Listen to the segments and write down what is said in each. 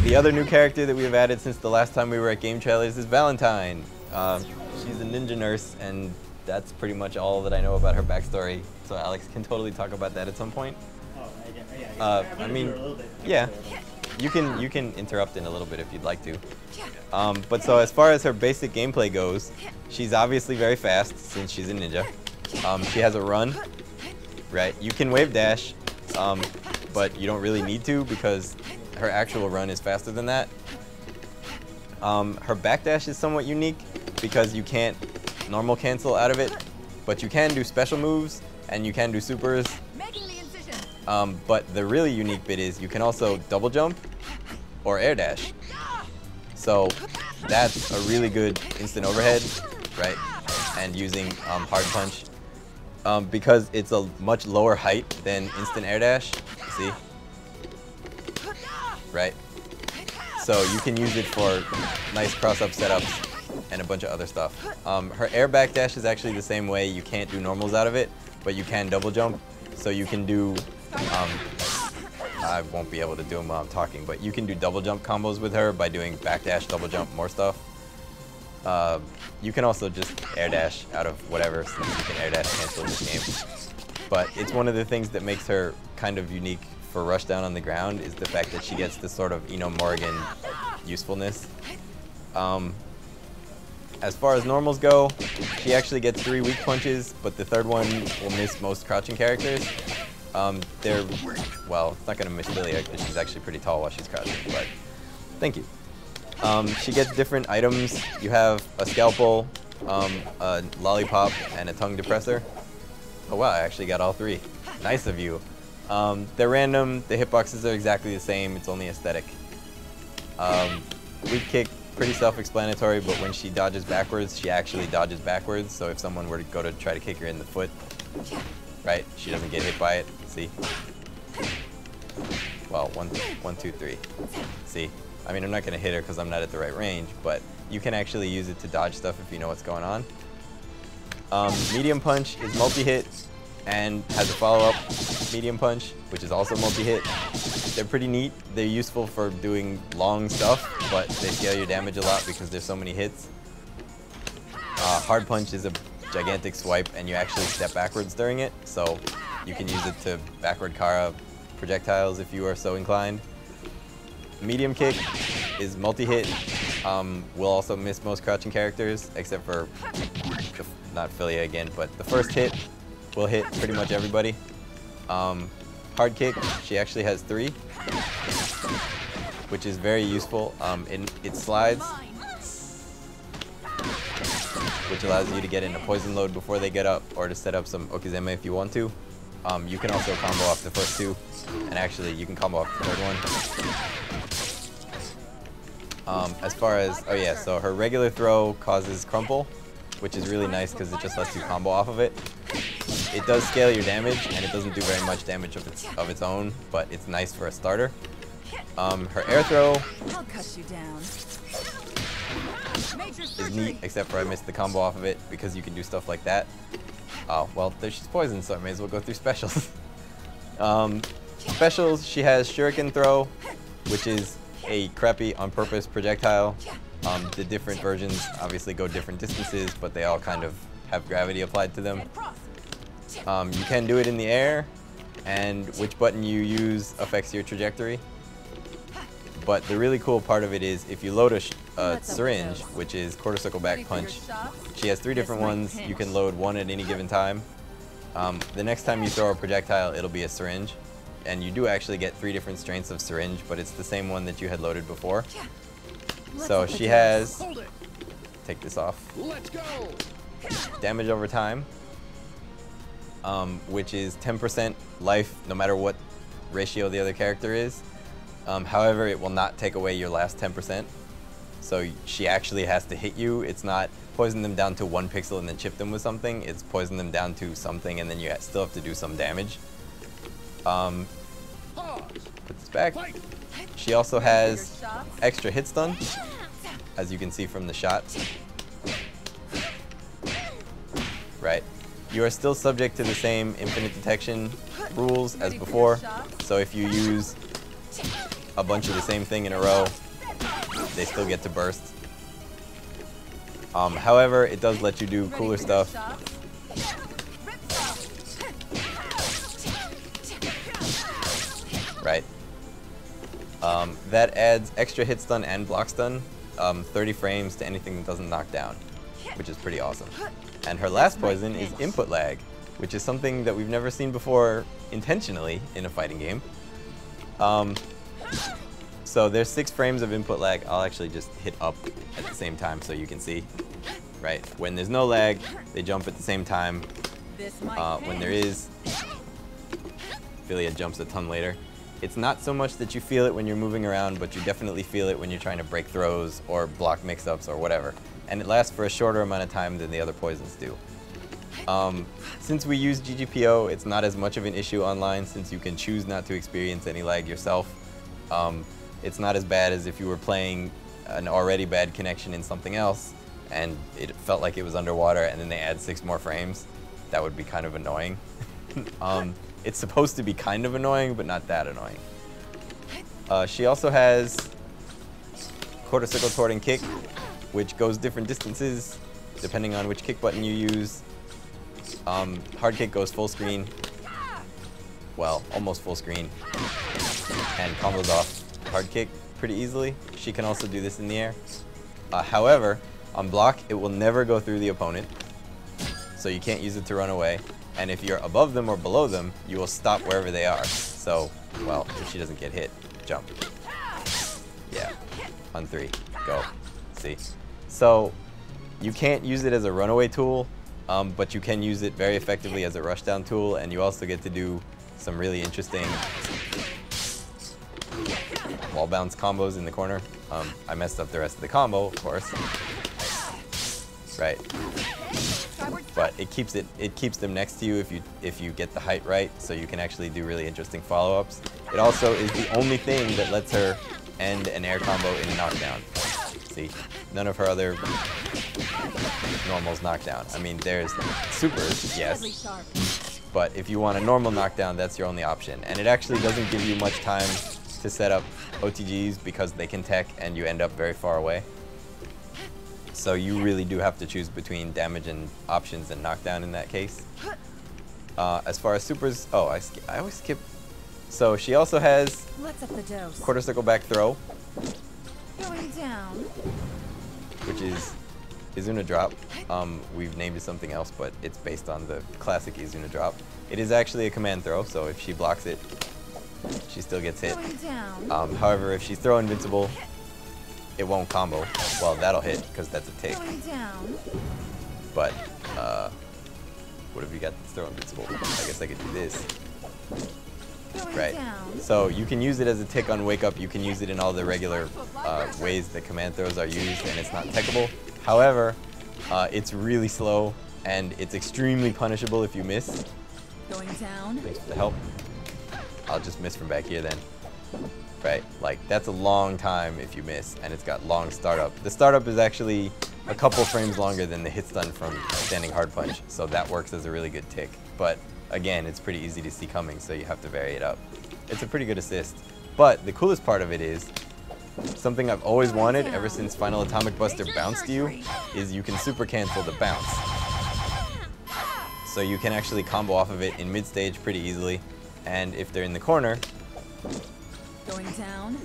The other new character that we have added since the last time we were at GameTrailers is Valentine. She's a ninja nurse, and that's pretty much all that I know about her backstory. So Alex can totally talk about that at some point. I mean, yeah, you can interrupt in a little bit if you'd like to. But so as far as her basic gameplay goes, she's obviously very fast since she's a ninja. She has a run, right? You can wave dash, but you don't really need to because her actual run is faster than that. Her backdash is somewhat unique because you can't normal cancel out of it, but you can do special moves and you can do supers. But the really unique bit is you can also double jump or air dash. So that's a really good instant overhead, right? And using hard punch because it's a much lower height than instant air dash. See? Right? So you can use it for nice cross-up setups and a bunch of other stuff. Her air backdash is actually the same way. You can't do normals out of it, but you can double jump. So you can do, I won't be able to do them while I'm talking, but you can do double jump combos with her by doing backdash, double jump, more stuff. You can also just air dash out of whatever, since you can air dash cancel in this game. But it's one of the things that makes her kind of unique for rushdown on the ground is the fact that she gets this sort of Morrigan usefulness. As far as normals go, she actually gets 3 weak punches, but the third one will miss most crouching characters. Well, it's not going to miss Lilia because she's actually pretty tall while she's crouching, but thank you. She gets different items. You have a scalpel, a lollipop, and a tongue depressor. Oh wow, I actually got all 3. Nice of you. They're random, the hitboxes are exactly the same, it's only aesthetic. Weak kick, pretty self-explanatory, but when she dodges backwards, she actually dodges backwards, so if someone were to go to try to kick her in the foot, right, she doesn't get hit by it, see? Well, 1, 2, 3, see? I mean, I'm not going to hit her because I'm not at the right range, but you can actually use it to dodge stuff if you know what's going on. Medium punch is multi-hit and has a follow-up medium punch, which is also multi-hit. They're pretty neat. They're useful for doing long stuff, but they scale your damage a lot because there's so many hits. Hard punch is a gigantic swipe, and you actually step backwards during it, so you can use it to backward Kara projectiles if you are so inclined. Medium kick is multi-hit. Will also miss most crouching characters, except for, not Philia again, but the first hit will hit pretty much everybody. Hard kick, she actually has 3, which is very useful. It slides, which allows you to get in a poison load before they get up, or to set up some okizeme if you want to. You can also combo off the first 2, and actually you can combo off the third one. As far as, oh yeah, so her regular throw causes crumple, which is really nice because it just lets you combo off of it. It does scale your damage, and it doesn't do very much damage of its own, but it's nice for a starter. Her air throw is neat, except for I missed the combo off of it because you can do stuff like that. Oh, well, she's poisoned, so I may as well go through specials. Specials, she has Shuriken Throw, which is a crappy on-purpose projectile. The different versions obviously go different distances, but they all kind of have gravity applied to them. You can do it in the air, and which button you use affects your trajectory. But the really cool part of it is if you load a syringe, which is quarter circle back punch, she has 3 different ones. You can load 1 at any given time. The next time you throw a projectile, it'll be a syringe. And you do actually get 3 different strengths of syringe, but it's the same one that you had loaded before. So she has, take this off, damage over time, which is 10% life no matter what ratio the other character is. However, it will not take away your last 10%. So she actually has to hit you. It's not poison them down to 1 pixel and then chip them with something. It's poison them down to something and then you still have to do some damage. Put this back. She also has extra hit stun, as you can see from the shot. Right. You are still subject to the same infinite detection rules as before. So if you use a bunch of the same thing in a row, they still get to burst. However, it does let you do cooler stuff. Right. That adds extra hit stun and block stun, 30 frames to anything that doesn't knock down, which is pretty awesome. And her last poison is input lag, which is something that we've never seen before intentionally in a fighting game. So there's 6 frames of input lag. I'll actually just hit up at the same time so you can see. Right, when there's no lag, they jump at the same time. When there is, Philia jumps a ton later. It's not so much that you feel it when you're moving around, but you definitely feel it when you're trying to break throws or block mix-ups or whatever. And it lasts for a shorter amount of time than the other poisons do. Since we use GGPO, it's not as much of an issue online since you can choose not to experience any lag yourself. It's not as bad as if you were playing an already bad connection in something else and it felt like it was underwater and then they add 6 more frames. That would be kind of annoying. It's supposed to be kind of annoying, but not that annoying. She also has quarter circle torting kick, which goes different distances depending on which kick button you use. Hard kick goes full screen, well, almost full screen, and combos off hard kick pretty easily. She can also do this in the air. However, on block, it will never go through the opponent, so you can't use it to run away. And if you're above them or below them, you will stop wherever they are. So, well, if she doesn't get hit, jump. Yeah, on 3, go. See? So, you can't use it as a runaway tool, but you can use it very effectively as a rushdown tool, and you also get to do some really interesting wall bounce combos in the corner. I messed up the rest of the combo, of course. Right. But it keeps them next to you if you get the height right, so you can actually do really interesting follow-ups. It also is the only thing that lets her end an air combo in a knockdown. See, none of her other normals knockdown. I mean, there's supers, yes, but if you want a normal knockdown, that's your only option. And it actually doesn't give you much time to set up OTGs because they can tech and you end up very far away. So you really do have to choose between damage and options and knockdown in that case. As far as supers, oh, I always skip. So she also has quarter circle back throw, Going down. which is Izuna drop. We've named it something else, but it's based on the classic Izuna drop. It is actually a command throw, so if she blocks it, she still gets hit. However, if she's throw invincible, it won't combo. Well, that'll hit because that's a tick. But what have you got that's throw invincible? I guess I could do this. Right. So you can use it as a tick on wake up. You can use it in all the regular ways that command throws are used, and it's not techable. However, it's really slow and it's extremely punishable if you miss. Going down. Thanks for the help. I'll just miss from back here then. Right, like that's a long time if you miss, and it's got long startup. The startup is actually a couple frames longer than the hit stun from standing hard punch, so that works as a really good tick. But again, it's pretty easy to see coming, so you have to vary it up. It's a pretty good assist. But the coolest part of it is, something I've always wanted ever since Final Atomic Buster bounced you, is you can super cancel the bounce. So you can actually combo off of it in mid-stage pretty easily, and if they're in the corner, Going down.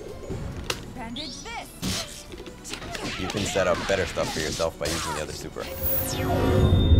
Bandage this. you can set up better stuff for yourself by using the other super.